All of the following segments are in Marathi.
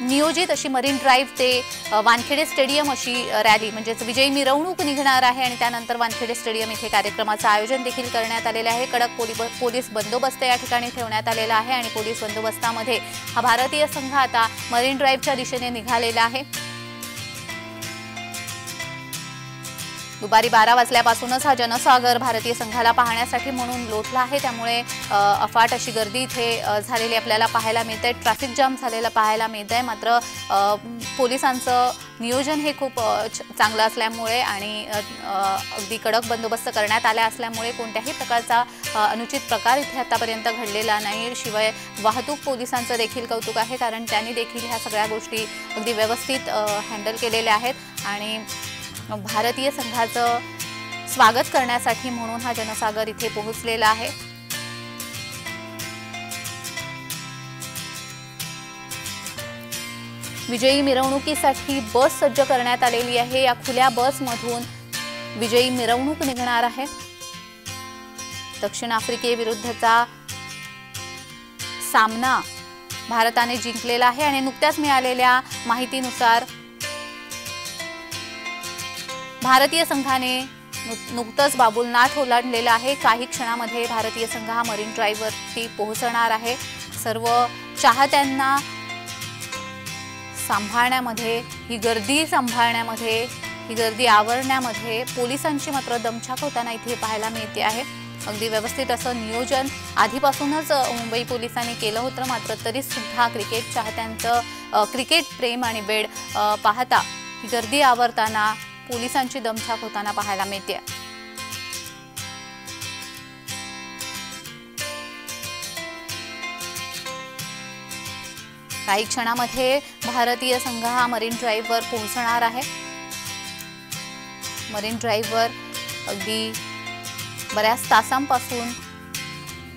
नियोजित अशी मरीन ड्राईव्ह ते वानखेडे स्टेडियम अशी रॅली म्हणजेच विजयी मिरवणूक निघणार आहे आणि त्यानंतर वानखेडे स्टेडियम इथे कार्यक्रमाचं आयोजन देखील करण्यात आलेलं आहे। कडक पोलीस बंदोबस्त या ठिकाणी ठेवण्यात आलेला आहे आणि पोलीस बंदोबस्तामध्ये हा भारतीय संघ आता मरीन ड्राईव्हच्या दिशेने निघालेला आहे। दुपारी 12 वाजल्यापासूनच हा जनसागर भारतीय संघाला पाहण्यासाठी म्हणून लोटला आहे, त्यामुळे अफाट अशी गर्दी इथे झालेली आपल्याला पाहायला मिळते। ट्रॅफिक जाम झालेला पाहायला मिळतंय, मात्र पोलिसांचं नियोजन हे खूप चांगलं असल्यामुळे आणि अगदी कडक बंदोबस्त करण्यात आला असल्यामुळे कोणत्याही प्रकारचा अनुचित प्रकार इथे आतापर्यंत घडलेला नाही। शिवाय वाहतूक पोलिसांचं देखील कौतुक आहे, कारण त्यांनी देखील ह्या सगळ्या गोष्टी अगदी व्यवस्थित हँडल केलेल्या आहेत आणि भारतीय संघाचं स्वागत करण्यासाठी म्हणून हा जनसागर इथे पोहोचलेला आहे। विजयी मिरवणुकीसाठी बस सज्ज करण्यात आलेली आहे। या खुल्या बसमधून विजयी मिरवणूक निघणार आहे। दक्षिण आफ्रिकेविरुद्धचा सामना भारताने जिंकलेला आहे आणि नुकत्याच मिळालेल्या माहितीनुसार भारतीय संघाने नुकतंच बाबुलनाथ ओलांडलेला आहे। काही क्षणामध्ये भारतीय संघ हा मरीन ड्राईव्हवरती पोहोचणार आहे। सर्व चाहत्यांना सांभाळण्यामध्ये, ही गर्दी सांभाळण्यामध्ये, ही गर्दी आवरण्यामध्ये पोलिसांची मात्र दमछाक होताना इथे पाहायला मिळते आहे। अगदी व्यवस्थित असं नियोजन आधीपासूनच मुंबई पोलिसांनी केलं होतं, मात्र तरी सुद्धा क्रिकेट चाहत्यांचं क्रिकेट प्रेम आणि वेळ पाहता ही गर्दी आवरताना पोलिसांची दमछाक होताना पाहायला मिळते। काही क्षणामध्ये भारतीय संघ हा मरीन ड्राईव्हवर पोहोचणार आहे। मरीन ड्राईव्हवर अगदी बऱ्याच तासांपासून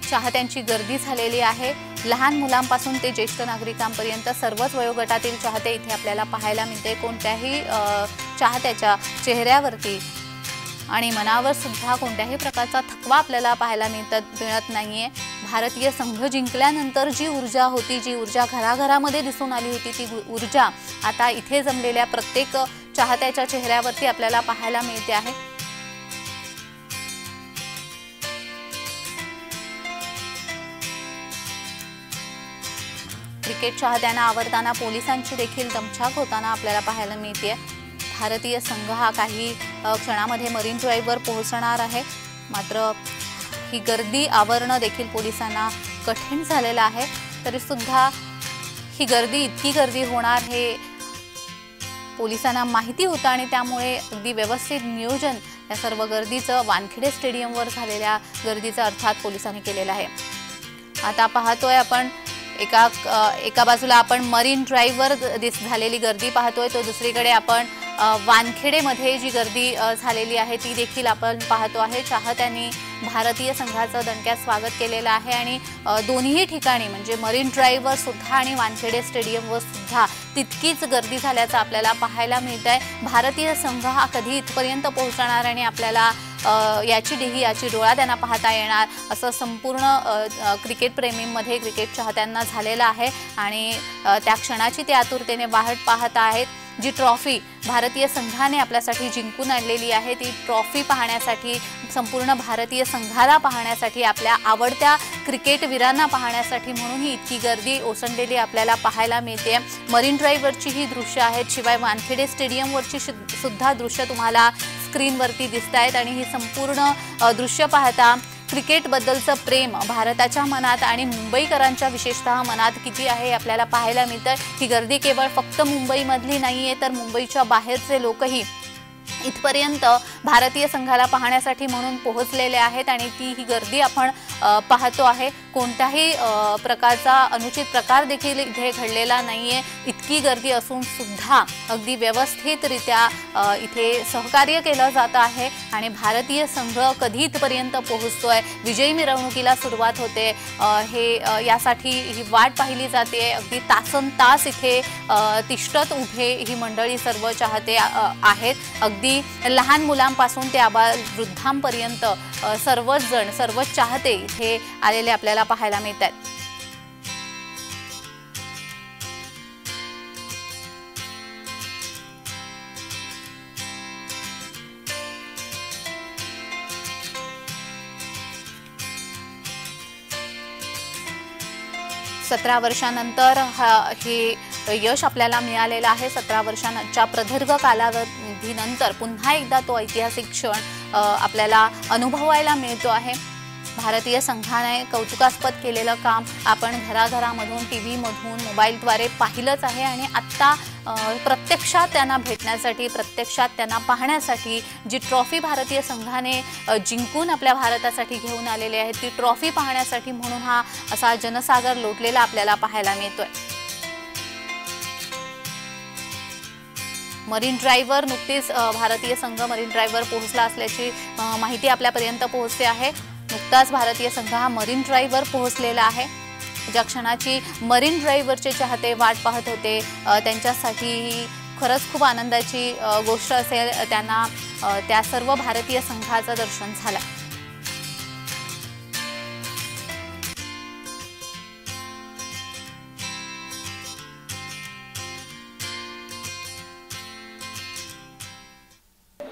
चाहत्यांची गर्दी झालेली आहे। लहान मुलांपासून ते ज्येष्ठ नागरिकांपर्यंत सर्वच वयोगटातील चाहते इथे आपल्याला पाहायला मिळते। कोणत्याही चाहत्याच्या चेहऱ्यावरती आणि मनावर सुद्धा कोणत्याही प्रकारचा थकवा आपल्याला पाहायला मिळत नाहीये। भारतीय संघ जिंकल्यानंतर जी ऊर्जा होती, जी ऊर्जा घराघरामध्ये दिसून आली होती, ती ऊर्जा आता इथे जमलेल्या प्रत्येक चाहत्याच्या चेहऱ्यावरती आपल्याला पाहायला मिळते आहे। क्रिकेट चाहत्यांना आवरताना पोलिसांची देखील दमछाक होताना आपल्याला पाहायला मिळते। भारतीय संघ हा काही क्षणामध्ये मरीन ड्राईव्हवर पोहोचणार आहे, मात्र ही गर्दी आवरणं देखील पोलिसांना कठीण झालेलं आहे। तरी सुद्धा ही गर्दी इतकी गर्दी होणार हे पोलिसांना माहिती होतं आणि त्यामुळे अगदी व्यवस्थित नियोजन या सर्व गर्दीचं वानखेडे स्टेडियमवर झालेल्या गर्दीचं अर्थात पोलिसांनी केलेलं आहे। आता पाहतोय आपण एका बाजूला आपण मरीन ड्राईव्हवर झालेली गर्दी पाहतोय, तो दुसरीकडे आपण वानखेडेमध्ये जी गर्दी झालेली आहे ती देखील आपण पाहतो आहे। चाहत्यांनी भारतीय संघाचं दणक्यात स्वागत केलेलं आहे आणि दोन्ही ठिकाणी म्हणजे मरीन ड्राईव्हवर सुद्धा आणि वानखेडे स्टेडियमवर सुद्धा तितकीच गर्दी झाल्याचं आपल्याला पाहायला मिळतंय। भारतीय संघ हा कधी इथपर्यंत पोहोचणार आणि आपल्याला याची डोळा त्यांना पाहता येणार असं संपूर्ण क्रिकेट प्रेमींमध्ये, क्रिकेट चाहत्यांना झालेलं आहे आणि त्या क्षणाची ते आतुरतेने वाट पाहत आहेत। जी ट्रॉफी भारतीय संघाने आपल्यासाठी जिंकून आणलेली आहे, ती ट्रॉफी पाहण्यासाठी, संपूर्ण भारतीय संघाला पाहण्यासाठी, आपल्या आवडत्या क्रिकेटवीरांना पाहण्यासाठी म्हणून ही इतकी गर्दी ओसंडलेली आपल्याला पाहायला मिळते। मरीन ड्राईव्हवरची ही दृश्य आहेत, शिवाय वानखेडे स्टेडियमवरची सुद्धा दृश्य तुम्हाला स्क्रीनवरती दिसतायत आणि ही संपूर्ण दृश्य पाहता क्रिकेटबद्दलचं प्रेम भारताच्या मनात आणि मुंबईकरांच्या विशेषतः मनात किती आहे आपल्याला पाहायला मिळतं। ही गर्दी केवळ फक्त मुंबईमधली नाहीये, तर मुंबईच्या बाहेरचे लोकही इथपर्यंत भारतीय संघाला पाहण्यासाठी म्हणून पोहोचलेले आहेत आणि ही गर्दी आपण पाहतो आहे। कोणत्याही प्रकारचा अनुचित प्रकार देखील इथे घडलेला नाहीये। इतकी गर्दी असून सुद्धा अगदी व्यवस्थितरित्या इथे सहकार्य केलं जात आहे आणि भारतीय संघ कधी इथपर्यंत पोहोचतोय, विजयी मिरवणुकीला सुरुवात होते, हे यासाठी ही वाट पाहिली जाते। अगदी तासनतास इथे तिष्ठत उभे ही मंडळी सर्व चाहते आहेत। अगदी लहान मुलांपासून ते वृद्धांपर्यंत सर्वच जण, सर्वच चाहते इथे आलेले आपल्याला पाहायला मिळतात। 17 वर्षानंतर हे यश आपल्याला मिळालेलं आहे। 17 वर्षांच्या प्रदीर्घ कालावधीनंतर पुन्हा एकदा तो ऐतिहासिक क्षण आपल्याला अनुभवायला मिळतो आहे। भारतीय संघाने कौतुकास्पद केलेलं काम आपण घराघरामधून, टीव्ही मधून, मोबाईलद्वारे पाहिलंच आहे आणि आत्ता प्रत्यक्षात त्यांना भेटण्यासाठी, प्रत्यक्षात त्यांना पाहण्यासाठी जी ट्रॉफी भारतीय संघाने जिंकून आपल्या भारतासाठी घेऊन आलेली आहे ती ट्रॉफी पाहण्यासाठी म्हणून हा असा जनसागर लोटलेला आपल्याला पाहायला मिळतोय। मरीन ड्राईव्हवर नुकतीच भारतीय संघ मरीन ड्राईव्हवर पोहोचला असल्याची माहिती आपल्यापर्यंत पोहोचते आहे। नुकताच भारतीय संघ हा मरीन ड्राईव्हवर पोहोचलेला आहे। ज्या क्षणाची मरीन ड्राईव्हवरचे चाहते वाट पाहत होते त्यांच्यासाठी ही खरंच खूप आनंदाची गोष्ट असेल। त्यांना त्या सर्व भारतीय संघाचं दर्शन झालं।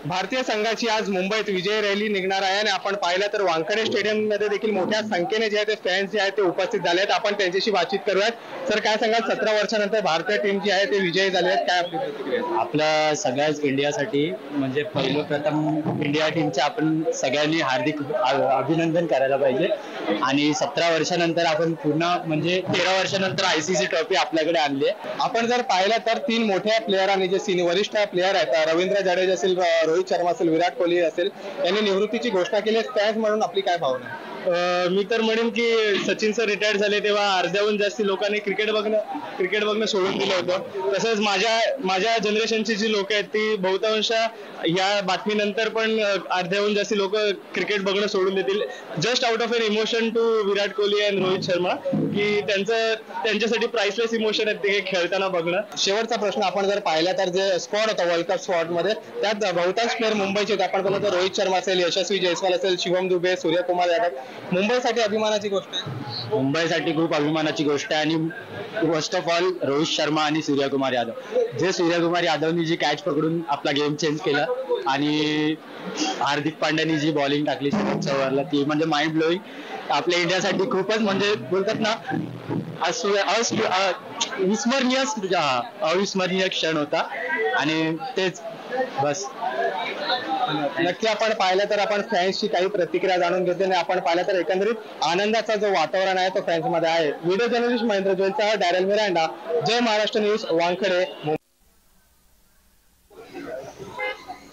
भारतीय संघाची आज मुंबईत विजय रॅली निघणार आहे आणि आपण पाहिलं तर वानखेडे स्टेडियम मध्ये देखील मोठ्या संख्येने जे ते फॅन्स जे आहेत ते उपस्थित झाले आहेत। आपण त्यांच्याशी बातचीत करूयात। सर, काय सांगाल, 17 वर्षानंतर भारतीय टीम जी आहे ते विजयी झाली आहे, काय आपली प्रतिक्रिया? आपल्या सगळ्याच इंडियासाठी म्हणजे प्रथम इंडिया टीमचे आपण सगळ्यांनी हार्दिक अभिनंदन करायला पाहिजे। आणि 17 वर्षानंतर आपण पूर्ण म्हणजे 13 वर्षानंतर आयसीसी ट्रॉफी आपल्याकडे आणली आहे। आपण जर पाहिलं तर 3 मोठ्या प्लेयरांनी जे वरिष्ठ प्लेयर आहेत, रवींद्र जाडेजा असेल, रोहित शर्मा असेल, विराट कोहली असेल, यांनी निवृत्तीची घोषणा केली आहे। फॅन्स म्हणून आपली काय भावना आहे? मी तर म्हणेन की सचिन सर रिटायर्ड झाले तेव्हा अर्ध्याहून जास्ती लोकांनी क्रिकेट बघणं सोडून दिलं होतं। तसंच माझ्या जनरेशनची जी लोक आहेत ती बहुतांश या बातमीनंतर पण अर्ध्याहून जास्ती लोक क्रिकेट बघणं सोडून देतील, just out of an emotion to Virat Kohli and Rohit Sharma, की त्यांच्यासाठी प्राइसलेस इमोशन आहेत ते खेळताना बघणं। शेवटचा प्रश्न, आपण जर पाहिला तर जे स्क्वॉड होता वर्ल्ड कप स्क्वॉड मध्ये त्यात बहुतांश प्लेयर मुंबईचे आहेत। आपण पाहिलं तर रोहित शर्मा असेल, यशस्वी जयस्वाल असेल, शिवम दुबे, सूर्यकुमार यादव, मुंबईसाठी अभिमानाची गोष्ट आहे। मुंबईसाठी खूप अभिमानाची गोष्ट आहे आणि first of all Rohit Sharma आणि सूर्यकुमार यादव, जे सूर्यकुमार यादवनी जी कॅच पकडून आपला गेम चेंज केला आणि हार्दिक पांड्यानी जी बॉलिंग टाकली शेवटच्या ओव्हरला ती म्हणजे माइंड ब्लोईंग। आपल्या इंडियासाठी खूपच म्हणजे बोलतात ना अविस्मरणीय क्षण होता आणि तेच बस। नक्की आपण पाहिलं तर आपण फॅन्सची काही प्रतिक्रिया जाणून घेतली आणि आपण पाहिलं तर एकंदरीत आनंदाचा जो वातावरण आहे तो फॅन्स मध्ये आहे। व्हिडिओ जर्नलिस्ट महेंद्र जोईलसह Darrel Miranda, Jai Maharashtra news, Wankhede.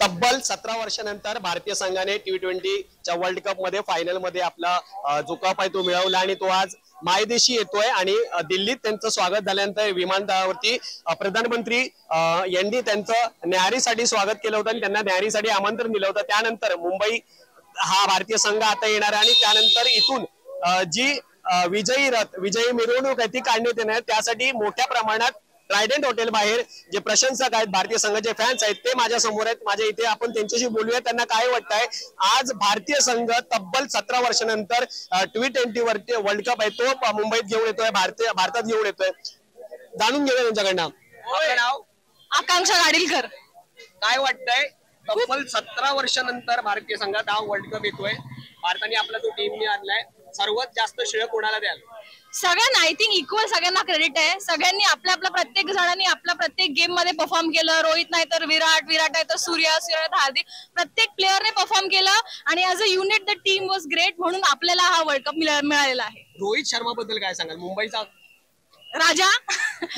तब्बल 17 वर्षानंतर भारतीय संघाने T20च्या वर्ल्ड कप मध्ये फायनल मध्ये आपला जो कप आहे तो मिळवला आणि तो आज मायदेशी येतोय। आणि दिल्लीत त्यांचं स्वागत झाल्यानंतर विमानतळावरती प्रधानमंत्री यांनी त्यांचं न्याहारीसाठी स्वागत केलं होतं आणि त्यांना न्याहारीसाठी आमंत्रण दिलं होतं। त्यानंतर मुंबई हा भारतीय संघ आता येणार आहे आणि त्यानंतर इथून जी विजयी मिरवणूक आहे ती काढण्यात येणार आहे। त्यासाठी मोठ्या प्रमाणात ट्रायडेंट हॉटेल बाहेर जे प्रशंसक आहेत, भारतीय संघाचे फॅन्स आहेत, ते माझ्या समोर आहेत। माझ्या इथे आपण त्यांच्याशी बोलूया, त्यांना काय वाटतंय आज भारतीय संघ तब्बल 17 वर्षानंतर T20 वरती वर्ल्ड कप आहे तो मुंबईत घेऊन येतोय, भारतात घेऊन येतोय। जाणून घेऊया त्यांच्याकडनं। आपलं नाव? आकांक्षा गाडीलकर। काय वाटतंय तब्बल 17 वर्षानंतर भारतीय संघात हा वर्ल्ड कप येतोय, भारताने आपला जो टीमने आणलाय, सर्वात जास्त श्रेय कोणाला द्याल? सगळ्यांना आय थिंक इक्वल सगळ्यांना क्रेडिट आहे। सगळ्यांनी आपल्या प्रत्येक जणांनी आपल्या प्रत्येक गेम मध्ये परफॉर्म केलं। रोहित नाही तर विराट नाही तर सूर्य नाही तर हार्दिक, प्रत्येक प्लेअरने परफॉर्म केलं आणि as a unit the team was great, म्हणून आपल्याला हा वर्ल्ड कप मिळालेला आहे। रोहित शर्मा बद्दल काय सांगाल? मुंबईचा राजा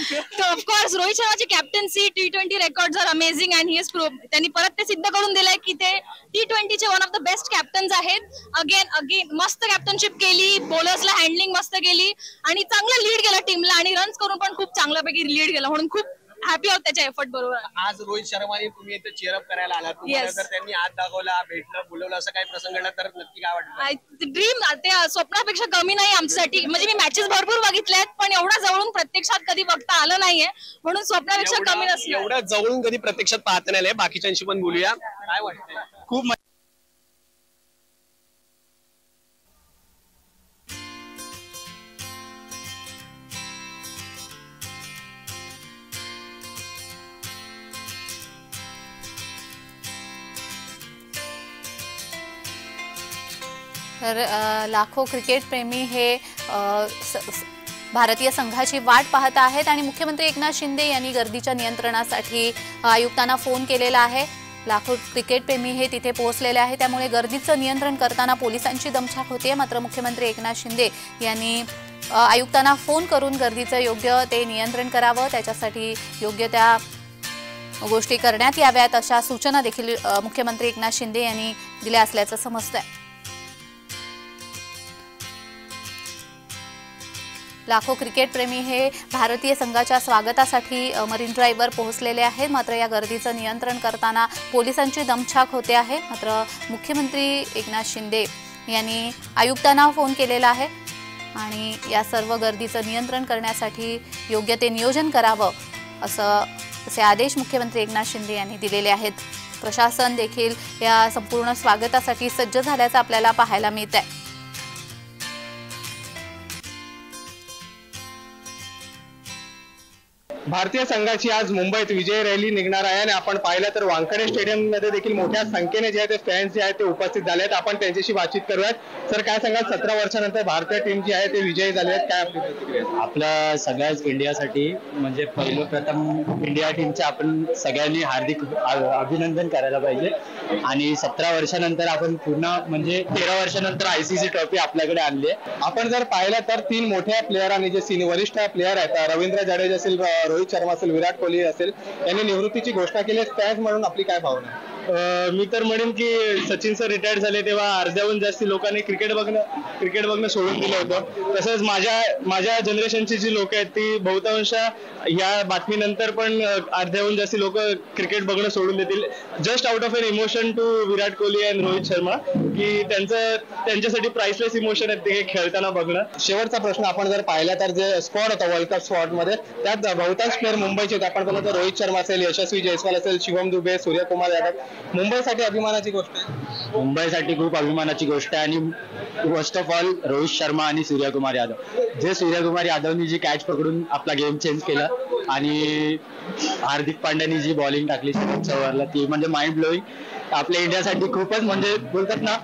तो ऑफकोर्स रोहित शर्माची captaincy, T20 records are amazing and he is proved. त्यांनी परत ते सिद्ध करून दिलंय की ते T20चे one of the best captains आहेत। अगेन मस्त कॅप्टनशिप केली, बॉलर्सला हँडलिंग मस्त केली आणि चांगलं लीड केलं टीमला आणि रन्स करून पण खूप चांगल्यापैकी लीड केलं, म्हणून खूप हॅपी आहोत त्याच्या एफर्ट बरोबर। आज रोहित शर्माने तुम्ही इथे चीअरअप करायला आलात, तुम्हाला जर त्यांनी हात दाखवला, भेटलं, बोलवलं, असं काही प्रसंग घडला तर नक्की काय वाटतं? ड्रीम, ते स्वप्नापेक्षा कमी नाही आमच्यासाठी। म्हणजे मी मॅचेस भरपूर बघितल्यात पण एवढा जवळून प्रत्यक्षात कधी बघता आलं नाहीये, म्हणून स्वप्नापेक्षा कमी नसतं। एवढ्या जवळून कधी प्रत्यक्षात पाहता नाही आलंय। बाकीच्यांशी पण बोलूया, काय वाटतंय? खूप तर लाखो क्रिकेट प्रेमी हे भारतीय संघाची वाट पाहत आहेत आणि मुख्यमंत्री एकनाथ शिंदे यांनी गर्दीच्या नियंत्रणासाठी आयुक्तांना फोन केलेला आहे। लाखो क्रिकेटप्रेमी हे तिथे पोहोचलेले आहेत, त्यामुळे गर्दीचं नियंत्रण करताना पोलिसांची दमछाक होते। मात्र मुख्यमंत्री एकनाथ शिंदे यांनी आयुक्तांना फोन करून गर्दीचं योग्य ते नियंत्रण करावं, त्याच्यासाठी योग्य त्या गोष्टी करण्यात याव्यात अशा सूचना देखील मुख्यमंत्री एकनाथ शिंदे यांनी दिल्या असल्याचं समजतंय। लाखो क्रिकेटप्रेमी हे भारतीय संघाच्या स्वागतासाठी मरीन ड्राईव्हवर पोहोचलेले आहेत, मात्र या गर्दीचं नियंत्रण करताना पोलिसांची दमछाक होते आहे। मात्र मुख्यमंत्री एकनाथ शिंदे यांनी आयुक्तांना फोन केलेला आहे आणि या सर्व गर्दीचं नियंत्रण करण्यासाठी योग्य ते नियोजन करावं असे आदेश मुख्यमंत्री एकनाथ शिंदे यांनी दिलेले आहेत। प्रशासन देखील या संपूर्ण स्वागतासाठी सज्ज झाल्याचं आपल्याला पाहायला मिळत आहे। भारतीय संघाची आज मुंबईत विजय रॅली निघणार आहे आणि आपण पाहिलं तर वानखेडे स्टेडियम मध्ये देखील मोठ्या संख्येने जे आहेत ते फॅन्स जे आहेत ते उपस्थित झाले आहेत। आपण त्यांच्याशी बातचीत करूयात। सर काय सांगाल, 17 वर्षानंतर भारतीय टीम जी आहे ते विजयी झाली आहे, काय आपली प्रतिक्रिया? आपल्या सगळ्याच इंडियासाठी म्हणजे प्रथम इंडिया टीमचे आपण सगळ्यांनी हार्दिक अभिनंदन करायला पाहिजे। आणि 17 वर्षानंतर आपण पूर्ण म्हणजे 13 वर्षानंतर ICC ट्रॉफी आपल्याकडे आणली आहे। आपण जर पाहिलं तर 3 मोठ्या प्लेयरांनी जे वरिष्ठ प्लेयर आहेत, रवींद्र जडेजा असेल, रोहित शर्मा असेल, विराट कोहली असेल, यांनी निवृत्तीची घोषणा केली आहे। फॅन्स म्हणून आपली काय भावना आहे? मी तर म्हणेन की सचिन सर रिटायर झाले तेव्हा अर्ध्याहून जास्ती लोकांनी क्रिकेट बघणं सोडून दिलं होतं। तसंच माझ्या जनरेशनची जी लोक आहेत ती बहुतांश या बातमीनंतर पण अर्ध्याहून जास्ती लोक क्रिकेट बघणं सोडून देतील, just out of an emotion to Virat Kohli and Rohit Sharma, की त्यांच्यासाठी प्राइसलेस इमोशन आहेत ते खेळताना बघणं। शेवटचा प्रश्न, आपण जर पाहिला तर जे स्क्वॉड होता वर्ल्ड कप स्क्वॉड मध्ये, त्यात बहुतांश प्लेअर मुंबईचे होते। आपण पाहिलं तर रोहित शर्मा असेल, यशस्वी जयस्वाल असेल, शिवम दुबे, सूर्यकुमार यादव, मुंबईसाठी अभिमानाची गोष्ट आहे। मुंबईसाठी खूप अभिमानाची गोष्ट आहे आणि first of all Rohit Sharma आणि सूर्यकुमार यादव, सूर्यकुमार यादवनी जी कॅच पकडून आपला गेम चेंज केला आणि हार्दिक पांड्यानी जी बॉलिंग टाकली ओव्हरला ती म्हणजे माइंड ब्लोईंग। आपल्या इंडियासाठी खूपच म्हणजे बोलतात ना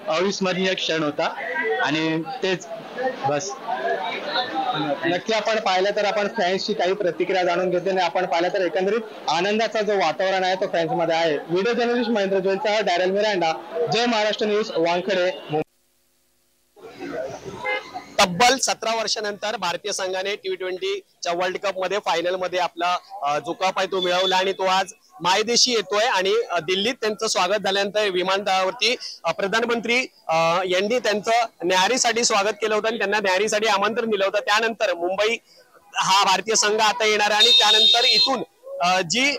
अविस्मरणीय क्षण होता आणि तेच बस। नक्की आपण पाहिलं तर आपण फॅन्सची काही प्रतिक्रिया जाणून घेतली आणि आपण पाहिलं तर एकंदरीत आनंदाचा जो वातावरण आहे तो फॅन्स मध्ये आहे। व्हिडिओ जर्नलिस्ट महेंद्र जोईलसह Darrel Miranda, Jai Maharashtra news, Wankhede. तब्बल 17 वर्षानंतर भारतीय संघाने T20च्या वर्ल्ड कप मध्ये फायनल मध्ये आपला जो कप आहे तो मिळवला आणि तो आज मायदेशी येतोय आणि दिल्लीत त्यांचं स्वागत झाल्यानंतर विमानतळावरती प्रधानमंत्री यांनी त्यांचं न्याहारीसाठी स्वागत केलं होतं आणि त्यांना न्याहारीसाठी आमंत्रण दिलं होतं। त्यानंतर मुंबई हा भारतीय संघ आता येणार आणि त्यानंतर इथून जी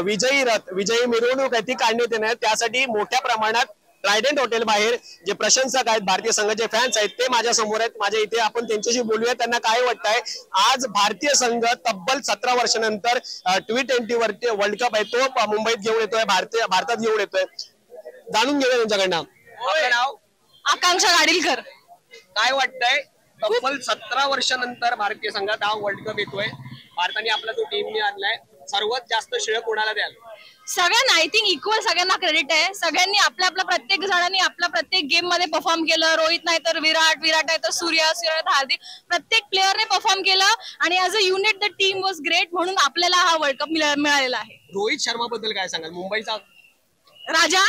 विजयी मिरवणूक आहे ती काढण्यात येणार। त्यासाठी मोठ्या प्रमाणात ट्रायडेंट हॉटेल बाहेर जे प्रशंसक आहेत, भारतीय संघाचे फॅन्स आहेत, ते माझ्या समोर आहेत। माझ्या इथे आपण त्यांच्याशी बोलूया, त्यांना काय वाटतंय आज भारतीय संघ तब्बल 17 वर्षानंतर T20 वरती वर्ल्ड कप आहे तो मुंबईत घेऊन येतोय, भारतात घेऊन येतोय। जाणून घेऊया त्यांच्याकडनं। आपलं नाव? आकांक्षा गाडीलकर। काय वाटतंय तब्बल 17 वर्षानंतर भारतीय संघात हा वर्ल्ड कप येतोय, भारताने आपला जो टीमने आणलाय, सर्वात जास्त श्रेय कोणाला द्याल? सगळ्यांना आय थिंक इक्वल सगळ्यांना क्रेडिट आहे। सगळ्यांनी आपल्या प्रत्येक जणांनी आपल्या प्रत्येक गेम मध्ये परफॉर्म केलं। रोहित नाही तर विराट नाही तर सूर्य नाही तर हार्दिक, प्रत्येक प्लेअरने परफॉर्म केलं आणि as a unit the team was great, म्हणून आपल्याला हा वर्ल्ड कप मिळालेला आहे। रोहित शर्मा बद्दल काय सांगाल? मुंबईचा राजा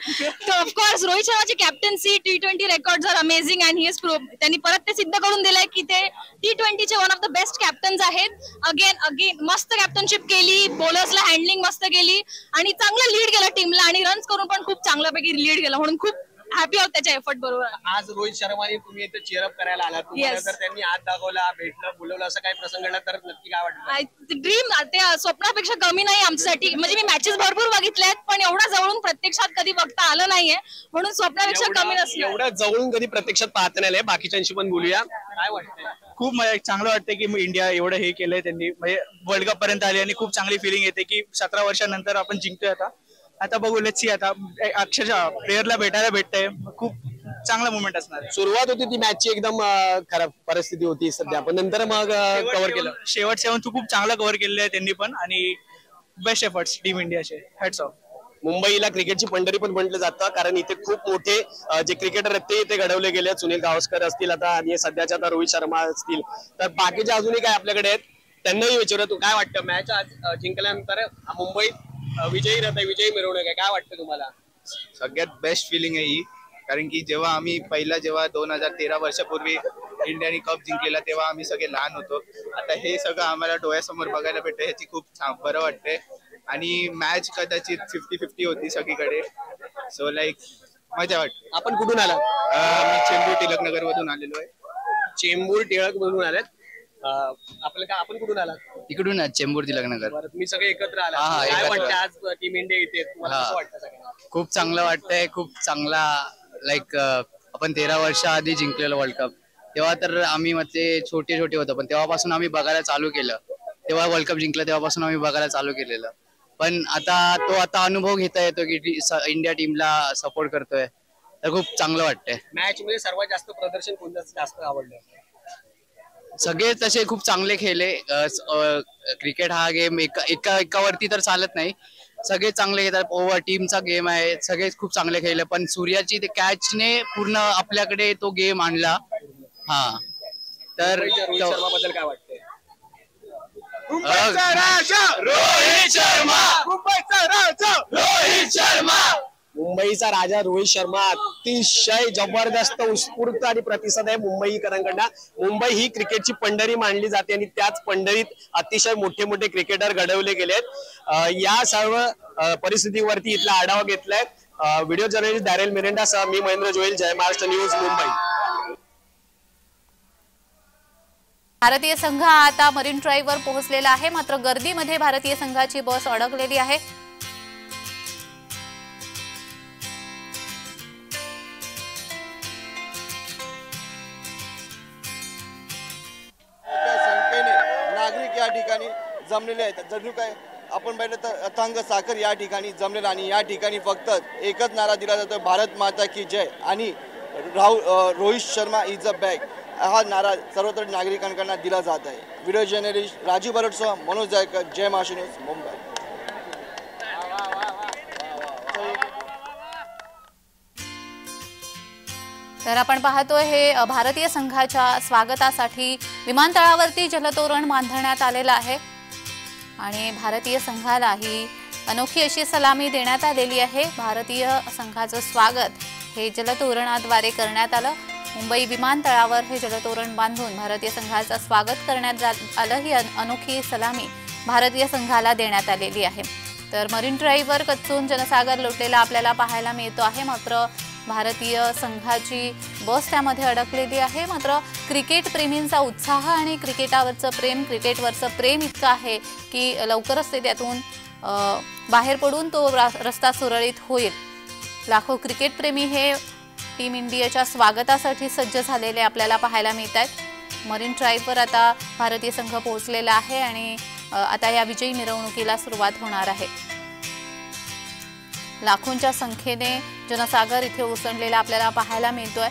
तो ऑफकोर्स रोहित शर्माची captaincy T20 record are amazing and he is proved. त्यांनी परत ते सिद्ध करून दिलंय की ते T20चे one of the best captains आहेत। अगेन मस्त कॅप्टनशिप केली, बॉलर्सला हँडलिंग मस्त केली आणि चांगलं लीड केलं टीमला आणि रन्स करून पण खूप चांगल्यापैकी लीड केलं, म्हणून खूप हॅपी आहोत त्याच्या एफर्ट बरोबर। आज रोहित शर्माने तुम्ही इथे चीअरअप करायला आलात, तुम्हाला जर त्यांनी हात दाखवला, भेटलं, बोलवलं, असं काही प्रसंग घडला तर नक्की काय वाटतं? ड्रीम ते स्वप्नापेक्षा कमी नाही आमच्यासाठी। म्हणजे मी मॅचेस भरपूर बघितल्यात पण एवढा जवळून प्रत्यक्षात कधी बघता आलं नाहीये, म्हणून स्वप्नापेक्षा कमी नसलं। एवढं जवळून कधी प्रत्यक्षात पाहता नाही आलंय। बाकीच्यांशी पण बोलूया, काय वाटतंय? खूप चांगलं वाटतं की इंडिया एवढं हे केलंय त्यांनी, म्हणजे वर्ल्ड कप पर्यंत आली आणि खूप चांगली फिलिंग येते की 17 वर्षानंतर आपण जिंकतोय। आता बघू, लेट्स सी, आता अक्षरशः प्लेअरला भेटायला भेटतंय, खूप चांगला मोमेंट असणार। सुरुवात होती ती मॅचची एकदम खराब परिस्थिती होती सध्या, पण नंतर मग कव्हर केलं। शेवट खूप चांगला कव्हर केलेलं आहे त्यांनी पण आणि बेस्ट एफर्ट्स टीम इंडियाचे, हॅट्स ऑफ। मुंबईला क्रिकेटची पंढरी पण म्हटलं जातं, कारण इथे खूप मोठे जे क्रिकेटर आहेत ते इथे घडवले गेले. सुनील गावस्कर असतील आता आणि सध्याच्या आता रोहित शर्मा असतील, तर बाकीचे अजूनही काय आपल्याकडे आहेत त्यांनाही विचारू. तू काय वाटतं मॅच आज जिंकल्यानंतर मुंबईत विजयी रथ आहे, विजयी मिरवणूक आहे, काय वाटतं तुम्हाला? सगळ्यात बेस्ट फिलिंग आहे ही, कारण की जेव्हा आम्ही जेव्हा 2013 वर्षापूर्वी इंडियाने कप जिंकलेला तेव्हा आम्ही सगळे लहान होतो. आता हे सगळं आम्हाला डोळ्यासमोर बघायला भेटतं, ह्याची खूप बरं वाटतंय. आणि मॅच कदाचित 50-50 होती सगळीकडे, सो लाईक मजा वाटते. आपण कुठून आला? मी चेंबूर टिळकनगर मधून आलेलो आहे. चेंबूर टिळक मधून आलात आपलं का? आपण कुठून आला? इकडून चेंबूर टिळकनगर. तुम्ही सगळे एकत्र आला, हा, काय एकत्र. वाटतं आज टीम इंडिया इथे? तुम्हाला कसं वाटतं सगळ्यांना? खूप चांगलं वाटतंय, खूप चांगला. लाईक आपण 13 वर्ष आधी जिंकलेलो वर्ल्ड कप, तेव्हा तर आम्ही म्हणजे छोटे होतो, पण तेव्हापासून आम्ही बघायला चालू केलं. तेव्हा वर्ल्ड कप जिंकलं तेव्हापासून आम्ही बघायला चालू केलेलं. पण आता अनुभव घेता येतो की इंडिया टीमला सपोर्ट करतोय, तर खूप चांगलं वाटतंय. मॅच मध्ये सर्वात जास्त प्रदर्शन कोणतं जास्त आवडलं? सगळे तसे खूप चांगले खेळले. क्रिकेट हा गेम एकावरती तर चालत नाही, सगळे चांगले घेतात. ओव्हर टीमचा गेम आहे, सगळे खूप चांगले खेळले. पण सूर्याची ते कॅचने पूर्ण आपल्याकडे तो गेम आणला. हा, तर रोहित शर्मा बद्दल काय वाटतंय? मुंबईचा राजा रोहित शर्मा अतिशय जबरदस्त उत्स्फूर्त आणि प्रतिसाद आहे मुंबईकरांकडनं. मुंबई ही क्रिकेटची पंढरी मानली जाते आणि त्याच पंढरीत अतिशय मोठे मोठे क्रिकेटर घडवले गेलेत. या सर्व परिस्थितीवरती इथला आढावा घेतलाय व्हिडिओ जर्नलिस्ट डॅरेल मिरेंडा सह मी महेंद्र जोईल, जय महाराष्ट्र न्यूज, मुंबई. भारतीय संघ आता मरीन ड्राईव्हवर पोहोचलेला आहे, मात्र गर्दीमध्ये भारतीय संघाची बस अडकलेली आहे. नागरिक या ठिकाणी जमलेले आहेत. जणू काय आपण पाहिलं तर अथांग साखर या ठिकाणी जमलेला आणि या ठिकाणी फक्त एकच नारा दिला जातो, भारत माता की जय आणि Rohit Sharma is a back. हा नारा सर्वत्र नागरिकांकडून दिला जात आहे. व्हिडिओ जर्नलिस्ट राजू बरटसह मनोज जायकर, जय महाराष्ट्र न्यूज, मुंबई. तर आपण पाहतोय हे भारतीय संघाच्या स्वागतासाठी विमानतळावरती जलतोरण बांधण्यात आलेलं आहे आणि भारतीय संघाला ही अनोखी अशी सलामी देण्यात आलेली आहे. भारतीय संघाचं स्वागत हे जलतोरणाद्वारे करण्यात आलं. मुंबई विमानतळावर हे जलतोरण बांधून भारतीय संघाचं स्वागत करण्यात आलं. ही अनोखी सलामी भारतीय संघाला देण्यात आलेली आहे. तर मरीन ड्राईव्हवर कच्चून जनसागर लोटलेला आपल्याला पाहायला मिळतो आहे, मात्र भारतीय संघाची बस त्यामध्ये अडकलेली आहे. मात्र क्रिकेट प्रेमींचा उत्साह आणि क्रिकेटवरचं प्रेम इतकं आहे की लवकरच ते त्यातून बाहेर पडून तो रस्ता सुरळीत होईल. लाखो क्रिकेट प्रेमी हे टीम इंडियाच्या स्वागतासाठी सज्ज झालेले आपल्याला पाहायला मिळत आहेत. मरीन ड्राईव्हवर आता भारतीय संघ पोहोचलेला आहे आणि आता या विजयी मिरवणुकीला सुरुवात होणार आहे. लाखोंच्या संख्येने जनसागर इथे ओसंडलेला आपल्याला पाहायला मिळतोय.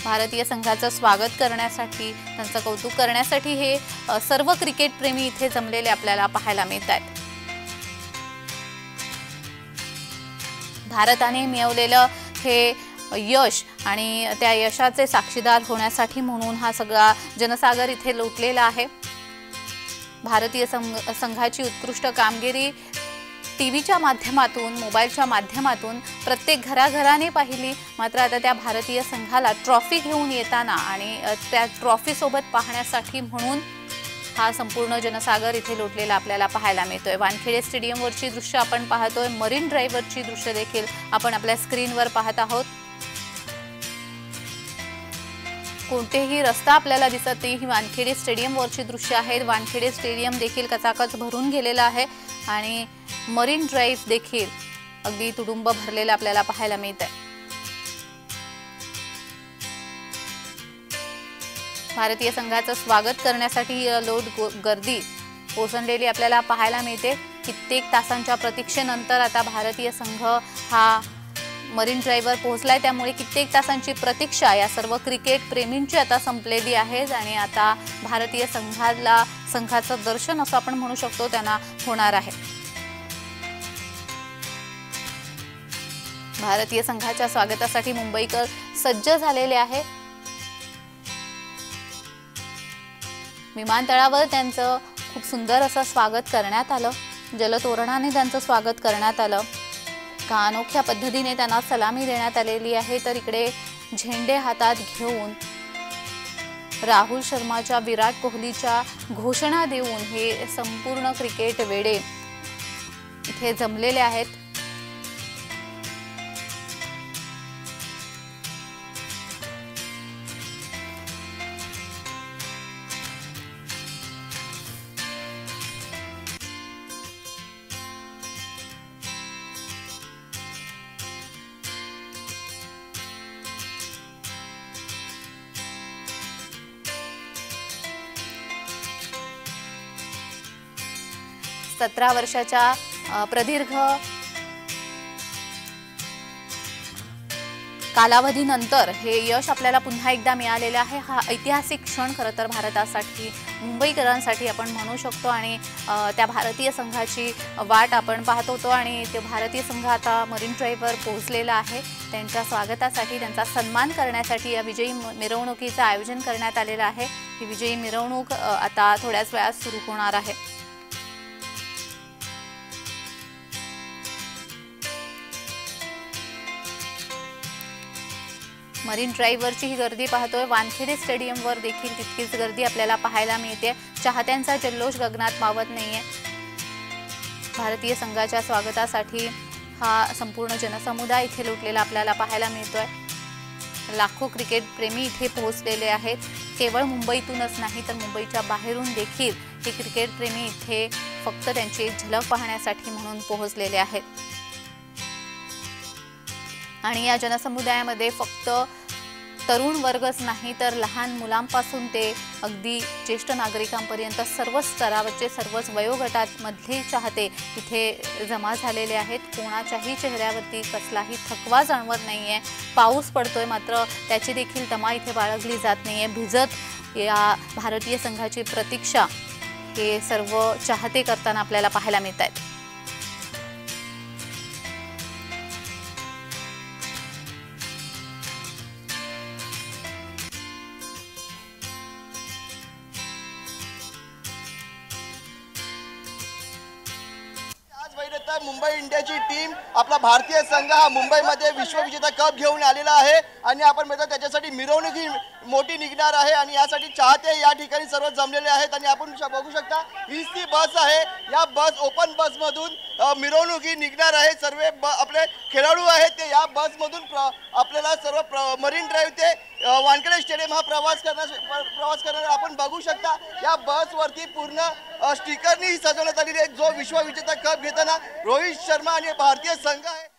भारतीय संघाचं स्वागत करण्यासाठी, त्यांचं कौतुक करण्यासाठी हे सर्व क्रिकेट प्रेमी इथे जमलेले आपल्याला पाहायला मिळत आहेत. भारताने मिळवलेलं हे यश आणि त्या यशाचे साक्षीदार होण्यासाठी म्हणून हा सगळा जनसागर इथे लोटलेला आहे. भारतीय संघाची उत्कृष्ट कामगिरी टीव्हीच्या माध्यमातून, मोबाईलच्या माध्यमातून प्रत्येक घराघराने पाहिली. मात्र आता त्या भारतीय संघाला ट्रॉफी घेऊन येताना आणि त्या ट्रॉफीसोबत पाहण्यासाठी म्हणून हा संपूर्ण जनसागर इथे लोटलेला आपल्याला पाहायला मिळतोय. वानखेडे स्टेडियमवरची दृश्य आपण पाहतोय, मरीन ड्राईव्हवरची दृश्य देखील आपण आपल्या स्क्रीनवर पाहत आहोत. कोणतेही रस्ता आपल्याला दिसत नाही. ही वानखेडे स्टेडियमवरची दृश्य आहेत. वानखेडे स्टेडियम देखील कचाकच भरून गेलेलं आहे आणि मरीन ड्राईव्ह देखील अगदी तुडुंब भरलेला आपल्याला पाहायला मिळत आहे. भारतीय संघाचं स्वागत करण्यासाठी गर्दी ओसंडलेली आपल्याला पाहायला मिळते. कित्येक तासांच्या प्रतीक्षेनंतर आता भारतीय संघ हा मरीन ड्राईव्हवर पोहोचलाय. त्यामुळे कित्येक तासांची प्रतीक्षा या सर्व क्रिकेट प्रेमींची आता संपलेली आहे आणि आता भारतीय संघाचं दर्शन असं आपण म्हणू शकतो त्यांना होणार आहे. भारतीय संघाच्या स्वागतासाठी मुंबईकर सज्ज झालेले आहे। विमानतळावर त्यांचं खूप सुंदर असं स्वागत करण्यात आलं। जलतोरणाने त्यांचं स्वागत करण्यात आलं। अनोख्या पद्धतीने त्यांना सलामी देण्यात आलेली आहे। तर इकडे झेंडे हातात घेऊन राहुल शर्माच्या, विराट कोहलीच्या घोषणा देऊन हे संपूर्ण क्रिकेट वेडे इथे जमलेले आहेत। सतरा वर्षाच्या प्रदीर्घ कालावधीनंतर हे यश आपल्याला पुन्हा एकदा मिळालेले आहे। हा ऐतिहासिक क्षण खरं तर भारतासाठी, मुंबईकरांसाठी आपण म्हणू शकतो आणि त्या भारतीय संघाची वाट आपण पाहत होतो आणि ते भारतीय संघ आता मरीन ड्राईव्हवर पोहोचलेला आहे। त्यांच्या स्वागतासाठी, त्यांचा सन्मान करण्यासाठी या विजयी मिरवणुकीचं आयोजन करण्यात आलेलं आहे। ही विजयी मिरवणूक आता थोड्याच वेळात सुरू होणार आहे। मरीन ड्राईव्हवरची ही गर्दी पाहतोय। वानखेडे स्टेडियमवर देखील तितकीच गर्दी आपल्याला पाहायला मिळते। चाहत्यांचा जल्लोष गगनात मावत नाहीये। भारतीय संघाच्या स्वागतासाठी हा संपूर्ण जनसमुदाय इथे लुटलेला आपल्याला पाहायला मिळतोय। लाखो क्रिकेट प्रेमी इथे पोहोचलेले आहेत। केवळ मुंबईतूनच नाही तर मुंबईच्या बाहेरून देखील हे क्रिकेट प्रेमी इथे फक्त त्यांची झलक पाहण्यासाठी म्हणून पोहोचलेले आहेत। आणि या जनसमुदायामध्ये फक्त तरुण वर्गच नाही तर लहान मुलांपासून ते अगदी ज्येष्ठ नागरिकांपर्यंत सर्व स्तरावरचे, सर्वच वयोगटामधले चाहते इथे जमा झालेले आहेत। कोणाच्याही चेहऱ्यावरती कसलाही थकवा जाणवत नाहीये। पाऊस पडतोय मात्र त्याची देखील तमा इथे बाळगली जात नाहीये। भिजत या भारतीय संघाची प्रतीक्षा हे सर्व चाहते करताना आपल्याला पाहायला मिळत आहेत। मुंबई इंडियाची टीम, आपला भारतीय संघ हा मुंबईमध्ये विश्वविजेता कप घेऊन आलेला आहे आणि आपण बघतो त्याच्यासाठी मिरवणूक ही मोठी निघणार आहे आणि यासाठी चाहते या ठिकाणी सर्व जमलेले आहेत आणि आपण बघू शकता ही ती बस आहे। या बस, ओपन बस मधून मिरवणूक ही निघणार आहे। सर्व आपले खेळाडू आहेत ते या बस मधून आपल्याला सर्व मरीन ड्राईव्ह ते वानखेडे स्टेडियम हा प्रवास करणार आपण बघू शकता। या बस वरती पूर्ण स्टिकरनी सजवण्यात आलेली आहे जो विश्वविजेता कप घेताना रोहित शर्मा आणि भारतीय संघ आहे।